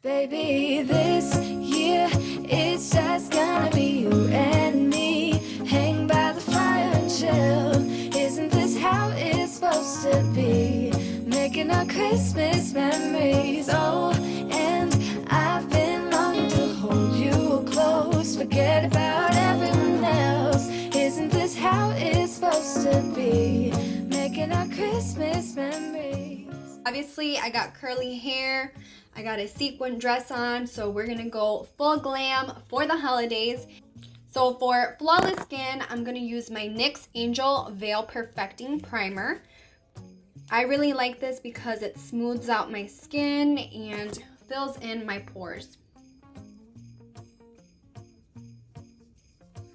Baby, this year it's just gonna be you and me. Hang by the fire and chill. Isn't this how it's supposed to be? Making our Christmas memories. Oh, and I've been longing to hold you close. Forget about everyone else. Isn't this how it's supposed to be? Making our Christmas memories. Obviously, I got curly hair. I got a sequin dress on, so we're gonna go full glam for the holidays. So for flawless skin, I'm gonna use my NYX Angel Veil Perfecting Primer. I really like this because it smooths out my skin and fills in my pores.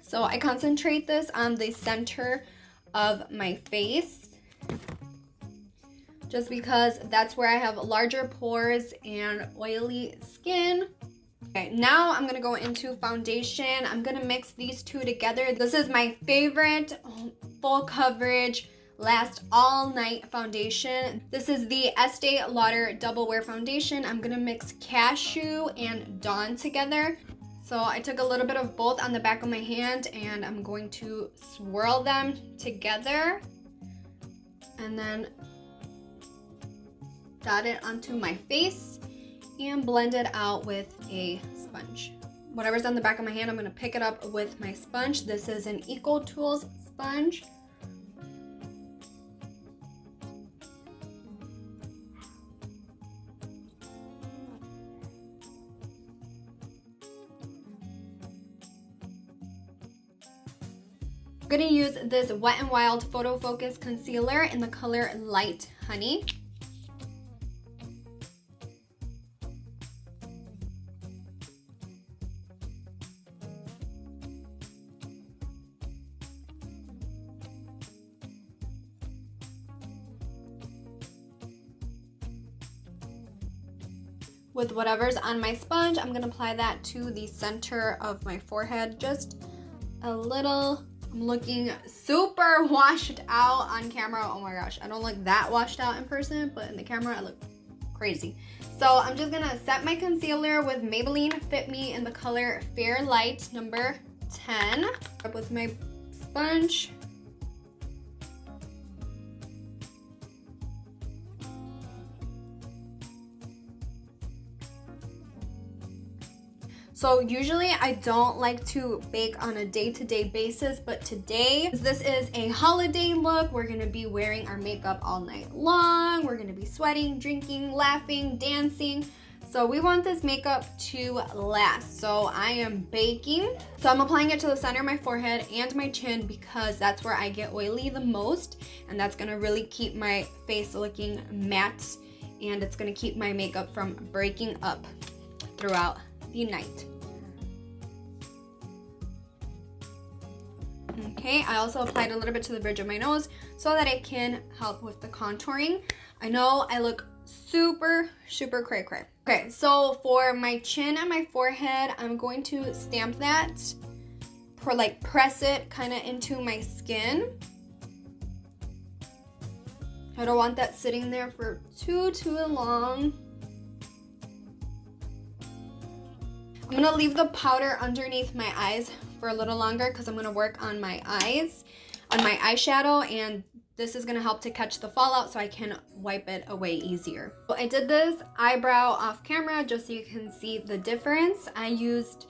So I concentrate this on the center of my face, just because that's where I have larger pores and oily skin. Okay, now I'm gonna go into foundation. I'm gonna mix these two together. This is my favorite full coverage, last all night foundation. This is the Estee Lauder Double Wear Foundation. I'm gonna mix Cashew and Dawn together. So I took a little bit of both on the back of my hand and I'm going to swirl them together and then dot it onto my face and blend it out with a sponge. Whatever's on the back of my hand, I'm gonna pick it up with my sponge. This is an Eco Tools sponge. I'm gonna use this Wet n Wild Photo Focus Concealer in the color Light Honey. With whatever's on my sponge, I'm gonna apply that to the center of my forehead, just a little. I'm looking super washed out on camera. Oh my gosh, I don't look that washed out in person, but in the camera I look crazy. So I'm just gonna set my concealer with Maybelline Fit Me in the color Fair Light number 10. Up with my sponge. So usually I don't like to bake on a day-to-day basis, but today, this is a holiday look. We're gonna be wearing our makeup all night long. We're gonna be sweating, drinking, laughing, dancing. So we want this makeup to last. So I am baking. So I'm applying it to the center of my forehead and my chin because that's where I get oily the most. And that's gonna really keep my face looking matte. And it's gonna keep my makeup from breaking up throughout the night. Okay, I also applied a little bit to the bridge of my nose so that it can help with the contouring. I know I look super cray cray. Okay, so for my chin and my forehead, I'm going to stamp that, press it kind of into my skin. I don't want that sitting there for too long. I'm gonna leave the powder underneath my eyes for a little longer because I'm gonna work on my eyes, on my eyeshadow, and this is gonna help to catch the fallout so I can wipe it away easier. So I did this eyebrow off camera just so you can see the difference. I used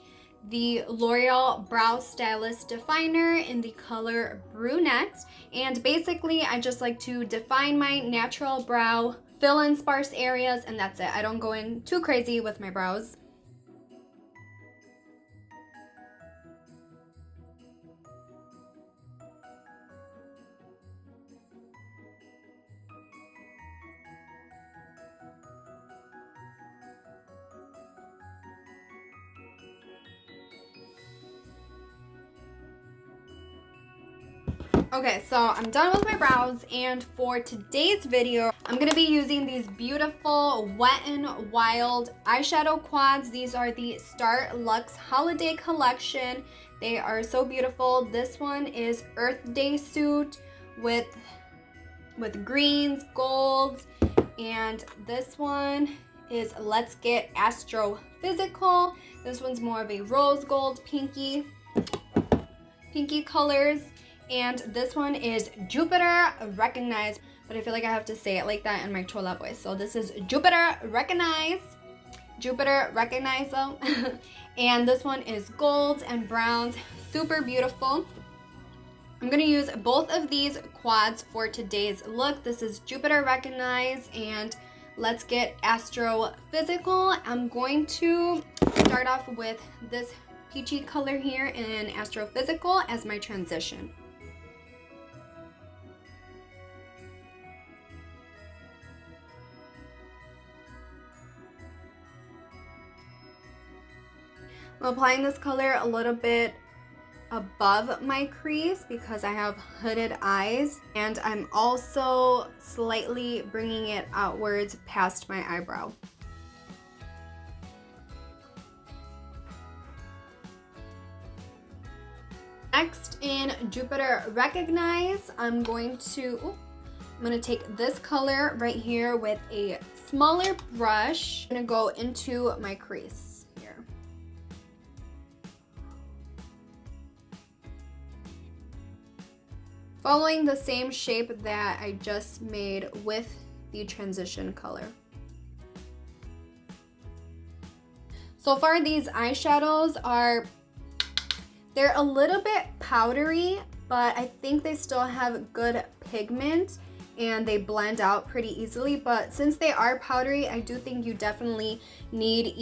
the L'Oreal Brow Stylist Definer in the color Brunette, and basically I just like to define my natural brow, fill in sparse areas, and that's it. I don't go in too crazy with my brows. Okay, so I'm done with my brows, and for today's video, I'm gonna be using these beautiful Wet n Wild eyeshadow quads. These are the Start Luxe Holiday Collection. They are so beautiful. This one is Earth Day Suit with greens, golds, and this one is Let's Get Astrophysical. This one's more of a rose gold pinky colors. And this one is Jupiter Recognize, but I feel like I have to say it like that in my Chola voice. So this is Jupiter Recognize. And this one is golds and browns, super beautiful. I'm gonna use both of these quads for today's look. This is Jupiter Recognize and Let's Get Astrophysical. I'm going to start off with this peachy color here in Astrophysical as my transition. I'm applying this color a little bit above my crease because I have hooded eyes, and I'm also slightly bringing it outwards past my eyebrow. Next, in Jupiter Recognize, I'm going to take this color right here with a smaller brush. I'm gonna go into my crease. Following the same shape that I just made with the transition color. So far, these eyeshadows they're a little bit powdery, but I think they still have good pigment and they blend out pretty easily. But since they are powdery, I do think you definitely need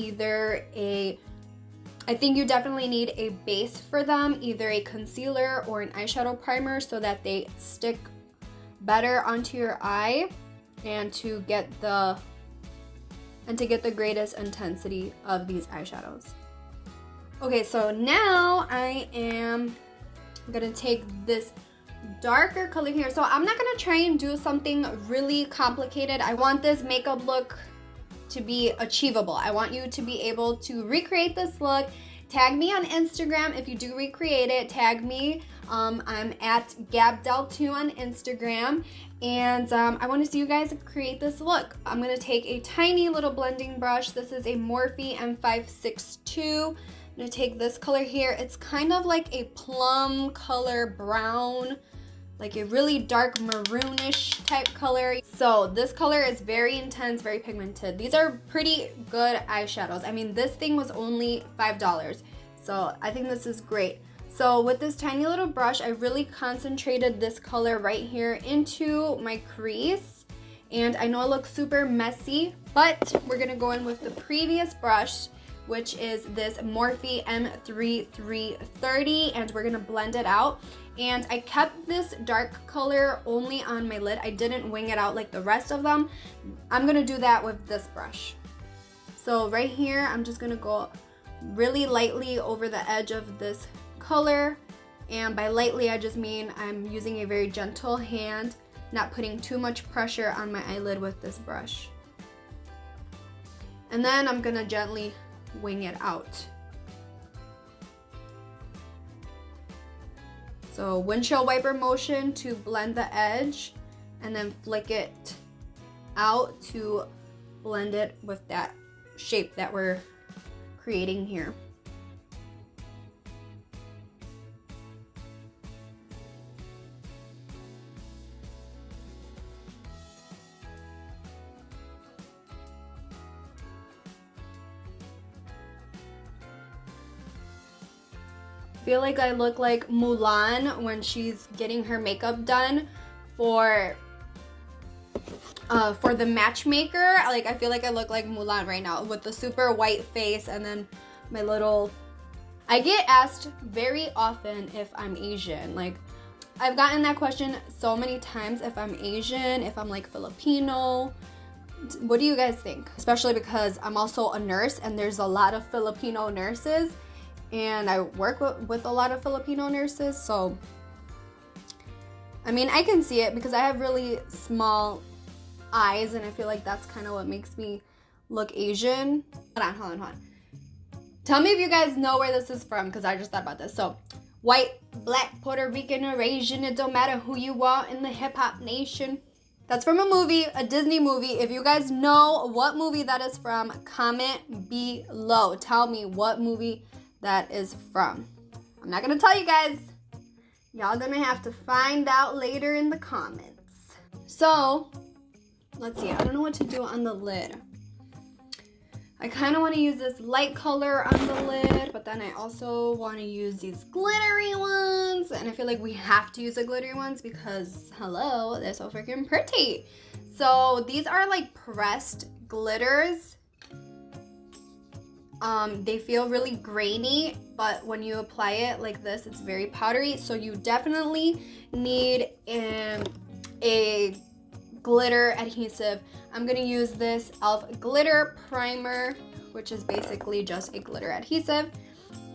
a base for them, either a concealer or an eyeshadow primer, so that they stick better onto your eye and to get the greatest intensity of these eyeshadows. Okay, so now I am gonna take this darker color here. So I'm not gonna try and do something really complicated. I want this makeup look to be achievable. I want you to be able to recreate this look. Tag me on Instagram if you do recreate it. Tag me. I'm at GabDel2 on Instagram, and I want to see you guys create this look. I'm gonna take a tiny little blending brush. This is a Morphe M562. I'm gonna take this color here. It's kind of like a plum color brown, like a really dark maroonish type color. So this color is very intense, very pigmented. These are pretty good eyeshadows. I mean, this thing was only $5, so I think this is great. So with this tiny little brush, I really concentrated this color right here into my crease. And I know it looks super messy, but we're gonna go in with the previous brush, which is this Morphe M3330, and we're gonna blend it out. And I kept this dark color only on my lid. I didn't wing it out like the rest of them. I'm gonna do that with this brush. So right here, I'm just gonna go really lightly over the edge of this color. And by lightly, I just mean I'm using a very gentle hand, not putting too much pressure on my eyelid with this brush. And then I'm gonna gently wing it out. So windshield wiper motion to blend the edge, and then flick it out to blend it with that shape that we're creating here. Feel like I look like Mulan when she's getting her makeup done for the matchmaker. Like, I feel like I look like Mulan right now with the super white face and then my little... I get asked very often if I'm Asian. Like, I've gotten that question so many times, if I'm Asian, if I'm like Filipino. What do you guys think? Especially because I'm also a nurse and there's a lot of Filipino nurses. And I work with a lot of Filipino nurses, so I mean, I can see it because I have really small eyes, and I feel like that's kind of what makes me look Asian. Hold on. Tell me if you guys know where this is from, because I just thought about this. So, white, black, Puerto Rican, or Asian, it don't matter who you are in the hip-hop nation. That's from a movie, a Disney movie. If you guys know what movie that is from, comment below. Tell me what movie that is from. I'm not gonna tell you guys. Y'all gonna have to find out later in the comments. So, let's see. I don't know what to do on the lid. I kind of want to use this light color on the lid, but then I also want to use these glittery ones. And I feel like we have to use the glittery ones because, hello, they're so freaking pretty. So these are like pressed glitters. They feel really grainy, but when you apply it like this, it's very powdery. So you definitely need a glitter adhesive. I'm gonna use this e.l.f. glitter primer, which is basically just a glitter adhesive.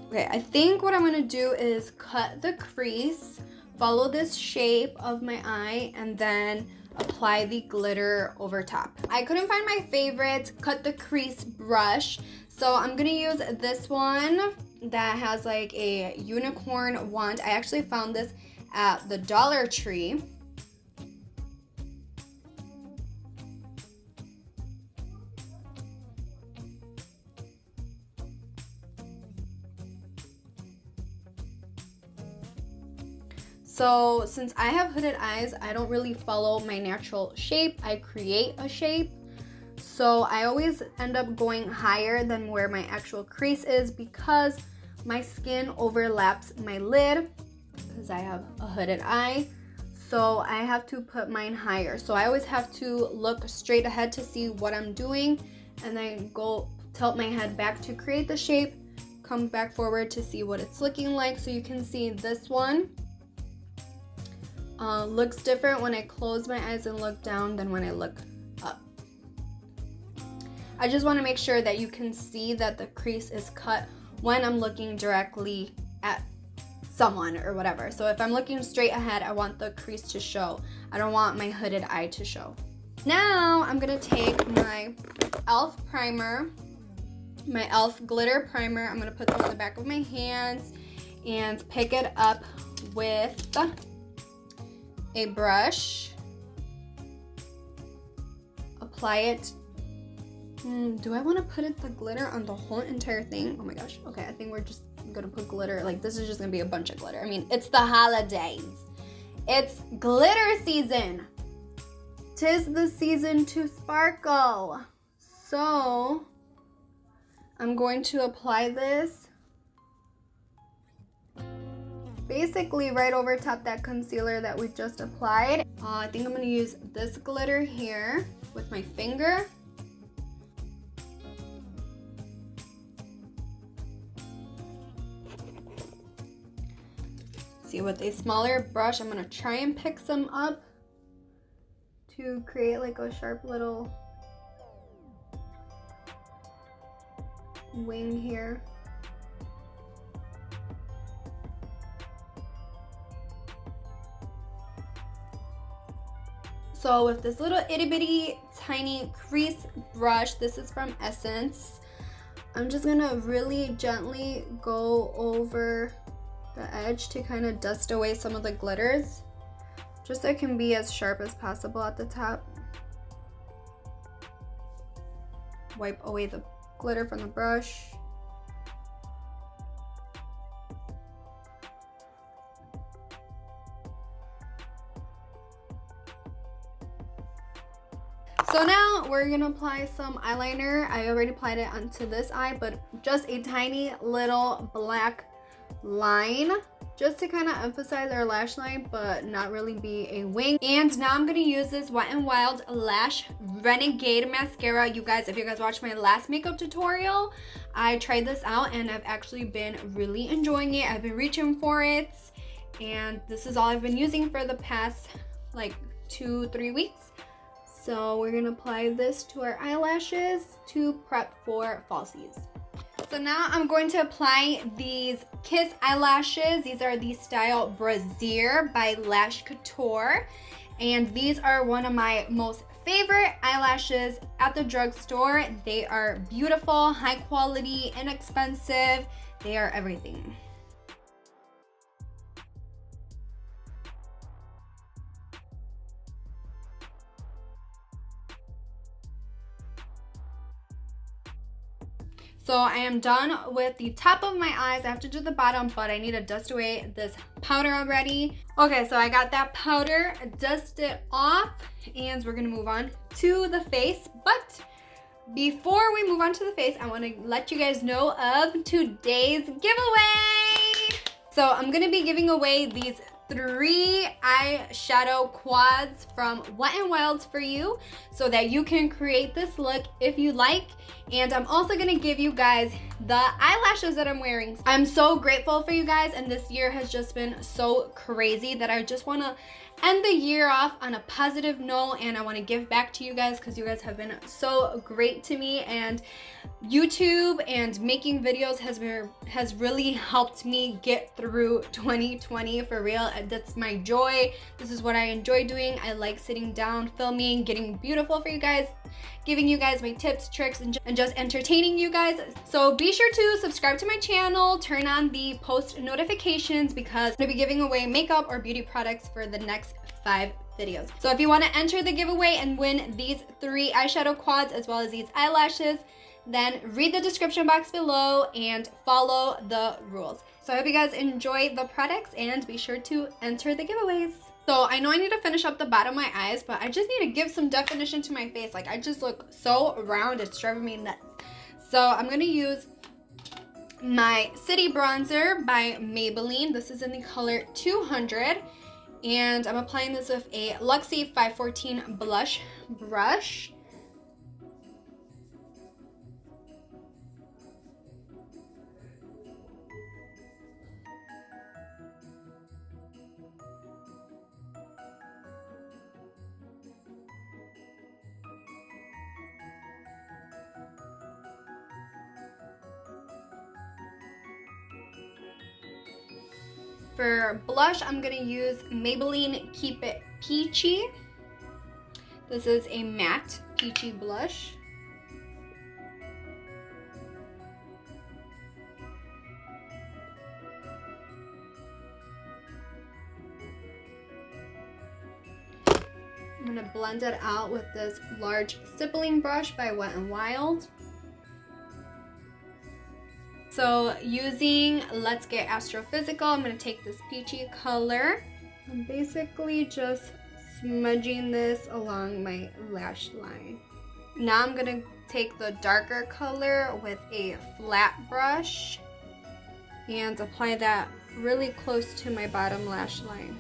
Okay, I think what I'm gonna do is cut the crease, follow this shape of my eye, and then apply the glitter over top. I couldn't find my favorite cut the crease brush, so I'm gonna use this one that has like a unicorn wand. I actually found this at the Dollar Tree. So since I have hooded eyes, I don't really follow my natural shape. I create a shape. So I always end up going higher than where my actual crease is because my skin overlaps my lid because I have a hooded eye. So I have to put mine higher. So I always have to look straight ahead to see what I'm doing and then go tilt my head back to create the shape, come back forward to see what it's looking like. So you can see this one looks different when I close my eyes and look down than when I look up. I just want to make sure that you can see that the crease is cut when I'm looking directly at someone or whatever. So if I'm looking straight ahead, I want the crease to show. I don't want my hooded eye to show. Now I'm gonna take my e.l.f. primer, my e.l.f. glitter primer. I'm gonna put them on the back of my hands and pick it up with a brush, apply it. Do I want to put the glitter on the whole entire thing? Oh my gosh. Okay, I think we're just gonna put glitter. Like, this is just gonna be a bunch of glitter. I mean, it's the holidays. It's glitter season. 'Tis the season to sparkle. So, I'm going to apply this basically right over top that concealer that we just applied. I think I'm gonna use this glitter here with my finger. See, with a smaller brush, I'm gonna try and pick some up to create like a sharp little wing here. So with this little itty bitty tiny crease brush, this is from Essence, I'm just gonna really gently go over the edge to kind of dust away some of the glitters, just so it can be as sharp as possible at the top. Wipe away the glitter from the brush. So now we're gonna apply some eyeliner. I already applied it onto this eye, but just a tiny little black line just to kind of emphasize our lash line but not really be a wing. And now I'm gonna use this Wet n Wild Lash Renegade mascara. You guys, if you guys watched my last makeup tutorial, I tried this out and I've actually been really enjoying it. I've been reaching for it, and this is all I've been using for the past like 2-3 weeks. So we're gonna apply this to our eyelashes to prep for falsies. So now I'm going to apply these Kiss eyelashes. These are the style Brassiere by Lash Couture. And these are one of my most favorite eyelashes at the drugstore. They are beautiful, high quality, inexpensive. They are everything. So I am done with the top of my eyes. I have to do the bottom, but I need to dust away this powder already. Okay, so I got that powder dusted off, and we're gonna move on to the face. But before we move on to the face, I wanna let you guys know of today's giveaway. So I'm gonna be giving away these 3 eyeshadow quads from Wet n Wild for you so that you can create this look if you like. And I'm also gonna give you guys the eyelashes that I'm wearing. I'm so grateful for you guys, and this year has just been so crazy that I just wanna end the year off on a positive note, and I want to give back to you guys because you guys have been so great to me, and YouTube and making videos has really helped me get through 2020 for real. That's my joy. This is what I enjoy doing. I like sitting down, filming, getting beautiful for you guys, giving you guys my tips, tricks, and just entertaining you guys. So be sure to subscribe to my channel, turn on the post notifications, because I'm gonna be giving away makeup or beauty products for the next 5 videos. So if you want to enter the giveaway and win these 3 eyeshadow quads as well as these eyelashes, then read the description box below and follow the rules. So I hope you guys enjoy the products, and be sure to enter the giveaways. So I know I need to finish up the bottom of my eyes, but I just need to give some definition to my face. Like, I just look so round, it's driving me nuts. So I'm gonna use my City Bronzer by Maybelline. This is in the color 200. And I'm applying this with a Luxie 514 blush brush. For blush, I'm gonna use Maybelline Keep It Peachy. This is a matte peachy blush. I'm gonna blend it out with this large stippling brush by Wet n Wild. So using Let's Get Astrophysical, I'm going to take this peachy color. I'm basically just smudging this along my lash line. Now I'm going to take the darker color with a flat brush and apply that really close to my bottom lash line.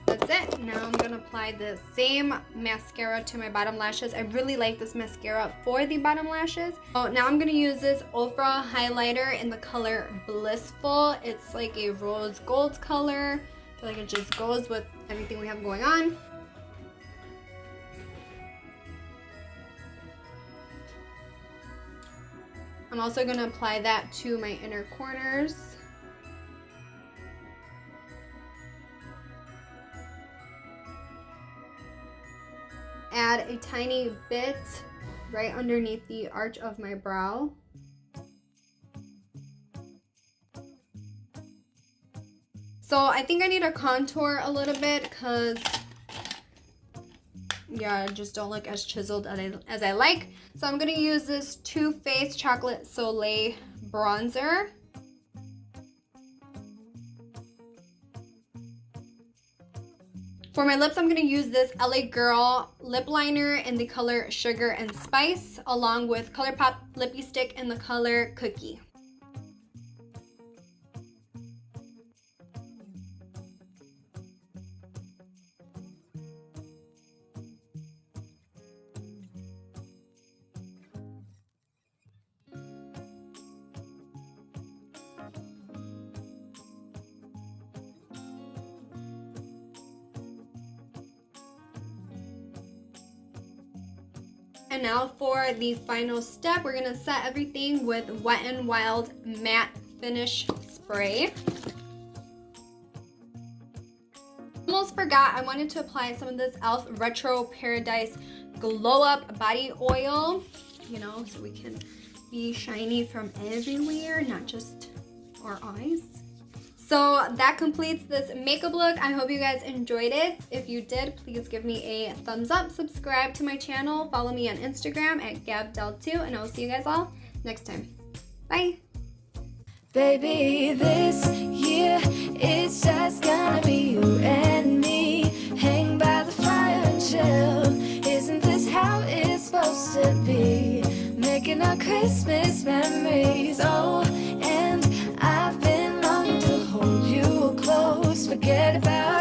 That's it. Now I'm going to apply the same mascara to my bottom lashes. I really like this mascara for the bottom lashes. Oh, now I'm going to use this Ofra highlighter in the color Blissful. It's like a rose gold color. I feel like it just goes with everything we have going on. I'm also going to apply that to my inner corners. Add a tiny bit right underneath the arch of my brow. So I think I need to contour a little bit because, yeah, I just don't look as chiseled as I like. So I'm going to use this Too Faced Chocolate Soleil bronzer. For my lips, I'm going to use this LA Girl lip liner in the color Sugar and Spice, along with ColourPop Lippy Stick in the color Cookie. And now for the final step, we're gonna set everything with Wet n Wild Matte Finish Spray. Almost forgot, I wanted to apply some of this e.l.f. Retro Paradise Glow Up Body Oil, you know, so we can be shiny from everywhere, not just our eyes. So that completes this makeup look. I hope you guys enjoyed it. If you did, please give me a thumbs up, subscribe to my channel, follow me on Instagram at GabDel2, and I'll see you guys all next time. Bye. Baby, this year it's just gonna be you and me. Hang by the fire and chill. Isn't this how it's supposed to be? Making our Christmas memories. Oh, and I've been longing to hold you close. Forget about